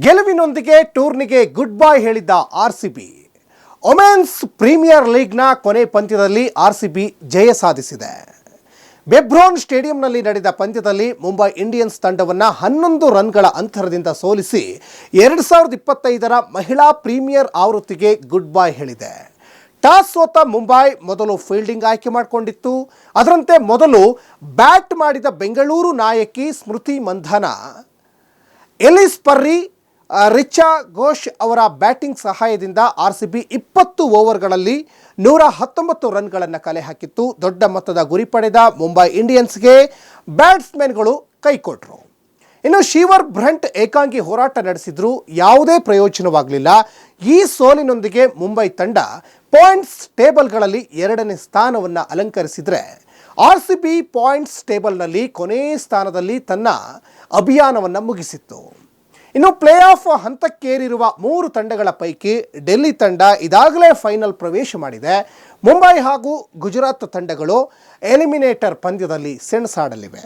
ಗೆಲುವಿನೊಂದಿಗೆ ಟೂರ್ನಿಗೆ good bye ಹೇಳಿದ್ದ RCB. Women's premier ಲೀಗ್ನ ಕೊನೆ ಪಂದ್ಯದಲ್ಲಿ ಆರ್ಸಿಬಿ ಜಯ ಸಾಧಿಸಿದೆ. ಬೆಬ್ರೋನ್ ಸ್ಟೇಡಿಯಂನಲ್ಲಿ ನಡೆದ ಪಂದ್ಯದಲ್ಲಿ ಮುಂಬೈ ಇಂಡಿಯನ್ಸ್ ತಂಡವನ್ನು 11 ರನ್ಗಳ ಅಂತರದಿಂದ ಸೋಲಿಸಿ 2025ರ ಮಹಿಳಾ ಪ್ರೀಮಿಯರ್ ಆವೃತ್ತಿಗೆ ಗುಡ್ ಬೈ ಹೇಳಿದೆ. ಟಾಸ್ ಸೋತ ಮುಂಬೈ ಮೊದಲು ಫೀಲ್ಡಿಂಗ್ ಆಯ್ಕೆ ಮಾಡಿಕೊಂಡಿತ್ತು. ಅದರಂತೆ ಮೊದಲು ಬ್ಯಾಟ್ ಮಾಡಿದ ಬೆಂಗಳೂರು ನಾಯಕಿ ಸ್ಮೃತಿ ಮಂಧನ ಎಲಿಸ್ ಪರ್ರಿ, ರಿಚಾ ಘೋಷ್ ಅವರ ಬ್ಯಾಟಿಂಗ್ ಸಹಾಯದಿಂದ ಆರ್ಸಿಬಿ 20 ಓವರ್ಗಳಲ್ಲಿ 119 ರನ್ಗಳನ್ನು ಕಲೆ ಹಾಕಿತ್ತು. ದೊಡ್ಡ ಮೊತ್ತದ ಗುರಿ ಪಡೆದ ಮುಂಬೈ ಇಂಡಿಯನ್ಸ್ಗೆ ಬ್ಯಾಟ್ಸ್ಮನ್ಗಳು ಕೈಕೊಟ್ಟರು. ಇನ್ನು ಶೀವರ್ ಬ್ರಂಟ್ ಏಕಾಂಗಿ ಹೋರಾಟ ನಡೆಸಿದ್ರು, ಯಾವುದೇ ಪ್ರಯೋಜನವಾಗಲಿಲ್ಲ. ಈ ಸೋಲಿನೊಂದಿಗೆ ಮುಂಬೈ ತಂಡ ಪಾಯಿಂಟ್ಸ್ ಟೇಬಲ್ಗಳಲ್ಲಿ 2ನೇ ಸ್ಥಾನವನ್ನು ಅಲಂಕರಿಸಿದರೆ ಆರ್ಸಿಬಿ ಪಾಯಿಂಟ್ಸ್ ಟೇಬಲ್ನಲ್ಲಿ ಕೊನೆ ಸ್ಥಾನದಲ್ಲಿ ತನ್ನ ಅಭಿಯಾನವನ್ನು ಮುಗಿಸಿತ್ತು. ಇನ್ನು ಪ್ಲೇ ಆಫ್ ಹಂತಕ್ಕೇರಿರುವ 3 ತಂಡಗಳ ಪೈಕಿ ಡೆಲ್ಲಿ ತಂಡ ಇದಾಗಲೇ ಫೈನಲ್ ಪ್ರವೇಶ ಮಾಡಿದೆ. ಮುಂಬೈ ಹಾಗೂ ಗುಜರಾತ್ ತಂಡಗಳು ಎಲಿಮಿನೇಟರ್ ಪಂದ್ಯದಲ್ಲಿ ಸೆಣಸಾಡಲಿವೆ.